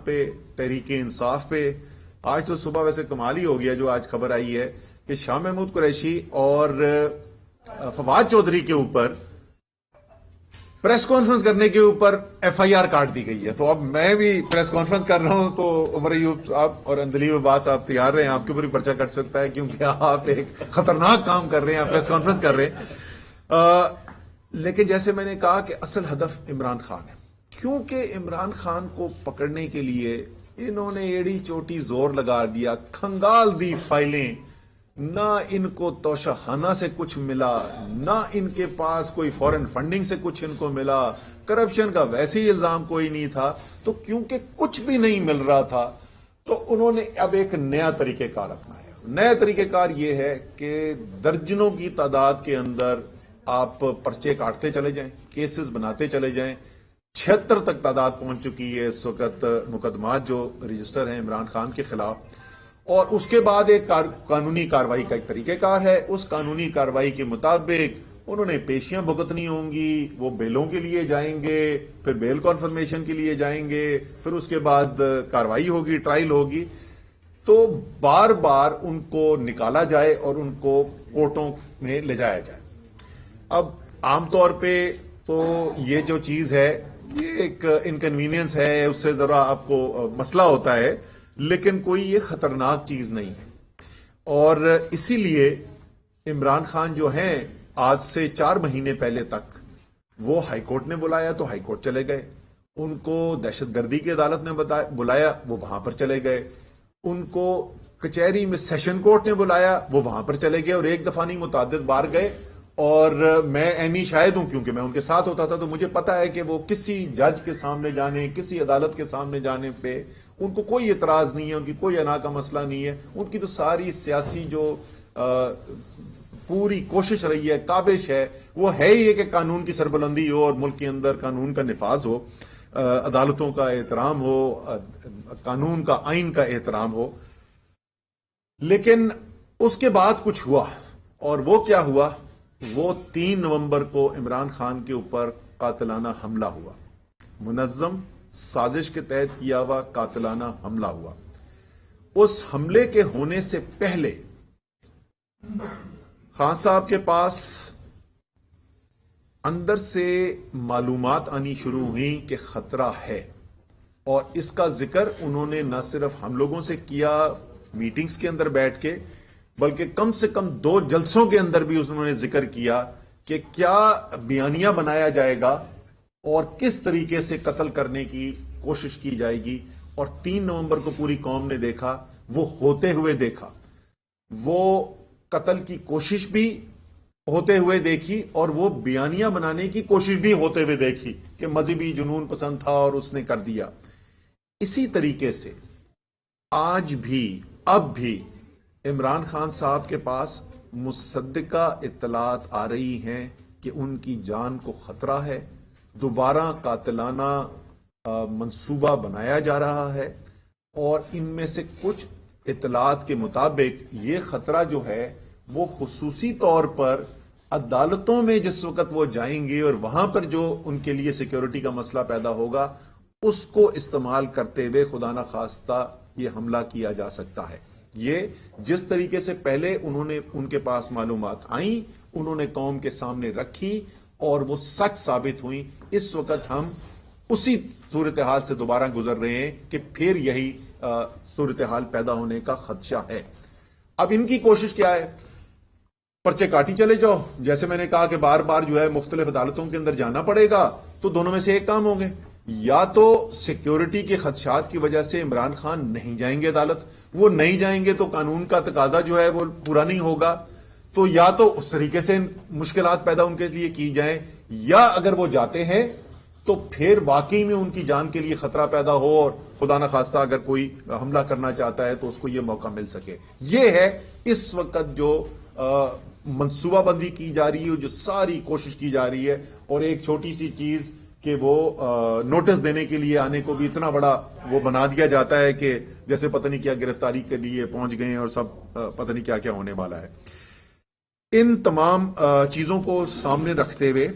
پہ، تحریک انصاف پہ. آج تو صبح ویسے کمال ہی ہو گیا جو آج خبر آئی ہے کہ شاہ محمود قریشی اور فواد چودھری کے اوپر پریس کانفرنس کرنے کے اوپر ایف آئی آر کاٹ دی گئی ہے. تو اب میں بھی پریس کانفرنس کر رہا ہوں تو عمر ایوب صاحب اور اندلیب عباس صاحب تیار رہے ہیں، آپ کے اوپر بھی پرچہ کٹ سکتا ہے کیونکہ آپ ایک خطرناک کام کر رہے ہیں، پریس کانفرنس کر رہے ہیں. لیکن جیسے میں نے کہا کہ اصل ہدف عمران خان ہے، کیونکہ عمران خان کو پکڑنے کے لیے انہوں نے ایڑی چوٹی زور لگا دیا، کھنگال دی فائلیں، نہ ان کو توشہ خانہ سے کچھ ملا، نہ ان کے پاس کوئی فورن فنڈنگ سے کچھ ان کو ملا، کرپشن کا ویسے ہی الزام کوئی نہیں تھا. تو کیونکہ کچھ بھی نہیں مل رہا تھا تو انہوں نے اب ایک نیا طریقہ کار اپنایا. نیا طریقہ کار یہ ہے کہ درجنوں کی تعداد کے اندر آپ پرچے کاٹتے چلے جائیں، کیسز بناتے چلے جائیں. 76 تک تعداد پہنچ چکی ہے اس وقت مقدمات جو رجسٹر ہیں عمران خان کے خلاف. اور اس کے بعد ایک قانونی کاروائی کا ایک طریقہ کار ہے. اس قانونی کاروائی کے مطابق انہوں نے پیشیاں بھگتنی ہوں گی، وہ بیلوں کے لیے جائیں گے، پھر بیل کنفرمیشن کے لیے جائیں گے، پھر اس کے بعد کاروائی ہوگی، ٹرائل ہوگی. تو بار بار ان کو نکالا جائے اور ان کو کورٹوں میں لے جایا جائے. اب عام طور پہ تو یہ جو چیز ہے یہ ایک انکنوینئنس ہے، اس سے ذرا آپ کو مسئلہ ہوتا ہے، لیکن کوئی یہ خطرناک چیز نہیں ہے. اور اسی لیے عمران خان جو ہیں آج سے 4 مہینے پہلے تک وہ ہائی کورٹ نے بلایا تو ہائی کورٹ چلے گئے، ان کو دہشت گردی کی عدالت نے بلایا وہ وہاں پر چلے گئے، ان کو کچہری میں سیشن کورٹ نے بلایا وہ وہاں پر چلے گئے، اور ایک دفعہ نہیں متعدد بار گئے. اور میں عینی شاہد ہوں کیونکہ میں ان کے ساتھ ہوتا تھا، تو مجھے پتا ہے کہ وہ کسی جج کے سامنے جانے، کسی عدالت کے سامنے جانے پہ ان کو کوئی اعتراض نہیں ہے، ان کی کوئی انا کا مسئلہ نہیں ہے. ان کی تو ساری سیاسی جو پوری کوشش رہی ہے، کاوش ہے، وہ ہے ہی کہ قانون کی سربلندی ہو اور ملک کے اندر قانون کا نفاذ ہو، عدالتوں کا احترام ہو، قانون کا، آئین کا احترام ہو. لیکن اس کے بعد کچھ ہوا، اور وہ کیا ہوا؟ وہ 3 نومبر کو عمران خان کے اوپر قاتلانہ حملہ ہوا، منظم سازش کے تحت کیا ہوا قاتلانہ حملہ ہوا. اس حملے کے ہونے سے پہلے خان صاحب کے پاس اندر سے معلومات آنی شروع ہوئی کہ خطرہ ہے، اور اس کا ذکر انہوں نے نہ صرف ہم لوگوں سے کیا میٹنگز کے اندر بیٹھ کے، بلکہ کم سے کم 2 جلسوں کے اندر بھی انہوں نے ذکر کیا کہ کیا بیانیہ بنایا جائے گا اور کس طریقے سے قتل کرنے کی کوشش کی جائے گی. اور 3 نومبر کو پوری قوم نے دیکھا، وہ ہوتے ہوئے دیکھا، وہ قتل کی کوشش بھی ہوتے ہوئے دیکھی، اور وہ بیانیہ بنانے کی کوشش بھی ہوتے ہوئے دیکھی کہ مذہبی جنون پسند تھا اور اس نے کر دیا. اسی طریقے سے آج بھی، اب بھی عمران خان صاحب کے پاس مصدقہ اطلاعات آ رہی ہیں کہ ان کی جان کو خطرہ ہے، دوبارہ قاتلانہ منصوبہ بنایا جا رہا ہے. اور ان میں سے کچھ اطلاعات کے مطابق یہ خطرہ جو ہے وہ خصوصی طور پر عدالتوں میں جس وقت وہ جائیں گے اور وہاں پر جو ان کے لیے سیکیورٹی کا مسئلہ پیدا ہوگا، اس کو استعمال کرتے ہوئے خدا نہ خواستہ یہ حملہ کیا جا سکتا ہے. یہ جس طریقے سے پہلے انہوں نے، ان کے پاس معلومات آئیں، انہوں نے قوم کے سامنے رکھی اور وہ سچ ثابت ہوئیں، اس وقت ہم اسی صورتحال سے دوبارہ گزر رہے ہیں کہ پھر یہی صورتحال پیدا ہونے کا خدشہ ہے. اب ان کی کوشش کیا ہے؟ پرچے کاٹی چلے جاؤ. جیسے میں نے کہا کہ بار بار جو ہے مختلف عدالتوں کے اندر جانا پڑے گا، تو دونوں میں سے ایک کام ہوں گے، یا تو سیکیورٹی کے خدشات کی وجہ سے عمران خان نہیں جائیں گے عدالت، وہ نہیں جائیں گے تو قانون کا تقاضا جو ہے وہ پورا نہیں ہوگا، تو یا تو اس طریقے سے مشکلات پیدا ان کے لیے کی جائیں، یا اگر وہ جاتے ہیں تو پھر واقعی میں ان کی جان کے لیے خطرہ پیدا ہو اور خدا نہ خواستہ اگر کوئی حملہ کرنا چاہتا ہے تو اس کو یہ موقع مل سکے. یہ ہے اس وقت جو منصوبہ بندی کی جا رہی ہے، جو ساری کوشش کی جا رہی ہے. اور ایک چھوٹی سی چیز کہ وہ نوٹس دینے کے لیے آنے کو بھی اتنا بڑا وہ بنا دیا جاتا ہے کہ جیسے پتہ نہیں کیا گرفتاری کے لیے پہنچ گئے ہیں اور سب پتہ نہیں کیا کیا ہونے والا ہے. ان تمام چیزوں کو سامنے رکھتے ہوئے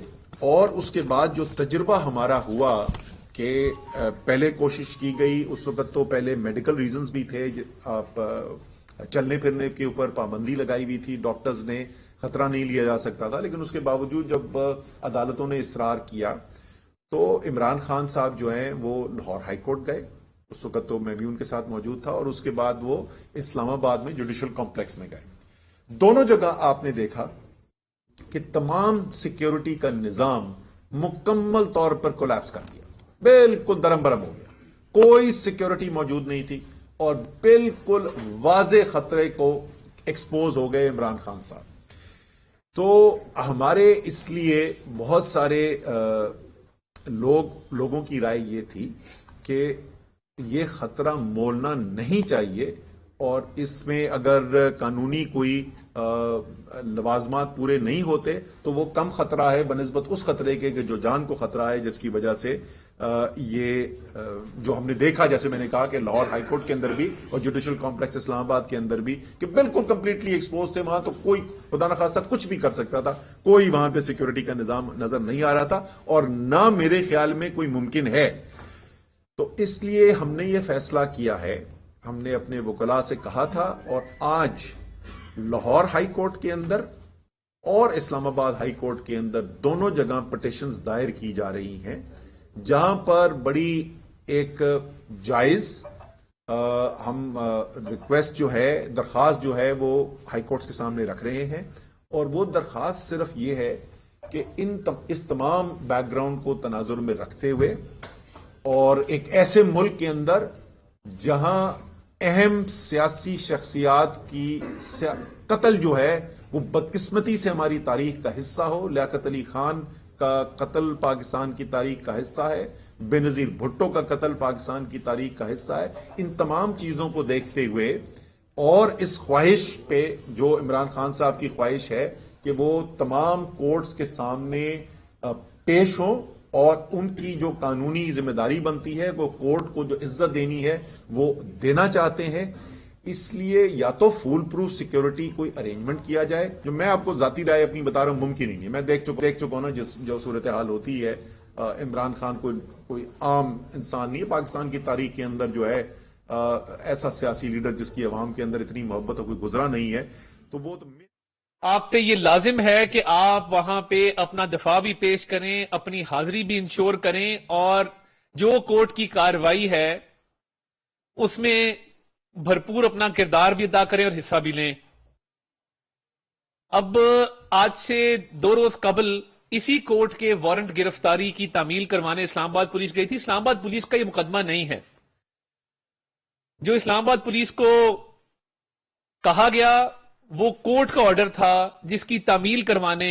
اور اس کے بعد جو تجربہ ہمارا ہوا کہ پہلے کوشش کی گئی، اس وقت تو پہلے میڈیکل ریزنز بھی تھے، آپ چلنے پھرنے کے اوپر پابندی لگائی ہوئی تھی، ڈاکٹرز نے خطرہ نہیں لیا جا سکتا تھا، لیکن اس کے باوجود جب عدالتوں نے اصرار کیا تو عمران خان صاحب جو ہیں وہ لاہور ہائی کورٹ گئے، اس وقت تو میں بھی ان کے ساتھ موجود تھا، اور اس کے بعد وہ اسلام آباد میں جوڈیشل کمپلیکس میں گئے۔ دونوں جگہ آپ نے دیکھا کہ تمام سیکیورٹی کا نظام مکمل طور پر کولیپس کر گیا، بالکل درم برم ہو گیا، کوئی سیکیورٹی موجود نہیں تھی، اور بالکل واضح خطرے کو ایکسپوز ہو گئے عمران خان صاحب۔ تو ہمارے اس لیے بہت سارے لوگوں کی رائے یہ تھی کہ یہ خطرہ مولنا نہیں چاہیے، اور اس میں اگر قانونی کوئی لوازمات پورے نہیں ہوتے تو وہ کم خطرہ ہے بنسبت اس خطرے کے کہ جو جان کو خطرہ ہے، جس کی وجہ سے یہ جو ہم نے دیکھا، جیسے میں نے کہا کہ لاہور ہائی کورٹ کے اندر بھی اور جوڈیشل کمپلیکس اسلام آباد کے اندر بھی، کہ بالکل کمپلیٹلی ایکسپوز تھے، وہاں تو کوئی خدا نخواستہ کچھ بھی کر سکتا تھا، کوئی وہاں پہ سیکیورٹی کا نظام نظر نہیں آ رہا تھا، اور نہ میرے خیال میں کوئی ممکن ہے۔ تو اس لیے ہم نے یہ فیصلہ کیا ہے، ہم نے اپنے وکلاء سے کہا تھا، اور آج لاہور ہائی کورٹ کے اندر اور اسلام آباد ہائی کورٹ کے اندر دونوں جگہ پٹیشنز دائر کی جا رہی ہیں، جہاں پر بڑی ایک جائز ہم ریکویسٹ جو ہے، درخواست جو ہے، وہ ہائی کورٹس کے سامنے رکھ رہے ہیں، اور وہ درخواست صرف یہ ہے کہ اس تمام بیک گراؤنڈ کو تناظر میں رکھتے ہوئے، اور ایک ایسے ملک کے اندر جہاں اہم سیاسی شخصیات کی قتل جو ہے وہ بدقسمتی سے ہماری تاریخ کا حصہ ہو، لیاقت علی خان کا قتل پاکستان کی تاریخ کا حصہ ہے، بے نظیر بھٹو کا قتل پاکستان کی تاریخ کا حصہ ہے، ان تمام چیزوں کو دیکھتے ہوئے اور اس خواہش پہ جو عمران خان صاحب کی خواہش ہے کہ وہ تمام کورٹس کے سامنے پیش ہوں، اور ان کی جو قانونی ذمہ داری بنتی ہے وہ کورٹ کو جو عزت دینی ہے وہ دینا چاہتے ہیں، اس لیے یا تو فول پروف سیکیورٹی کوئی ارینجمنٹ کیا جائے، جو میں آپ کو ذاتی رائے اپنی بتا رہا ہوں ممکن ہی نہیں، میں دیکھ چکا ہوں نا جو صورتحال ہوتی ہے۔ عمران خان کوئی عام انسان نہیں ہے، پاکستان کی تاریخ کے اندر جو ہے ایسا سیاسی لیڈر جس کی عوام کے اندر اتنی محبت کوئی گزرا نہیں ہے، تو وہ تو آپ پہ یہ لازم ہے کہ آپ وہاں پہ اپنا دفاع بھی پیش کریں، اپنی حاضری بھی انشور کریں، اور جو کورٹ کی کارروائی ہے اس میں بھرپور اپنا کردار بھی ادا کریں اور حصہ بھی لیں۔ اب آج سے 2 روز قبل اسی کورٹ کے وارنٹ گرفتاری کی تعمیل کروانے اسلام آباد پولیس گئی تھی۔ اسلام آباد پولیس کا یہ مقدمہ نہیں ہے، جو اسلام آباد پولیس کو کہا گیا وہ کورٹ کا آرڈر تھا جس کی تعمیل کروانے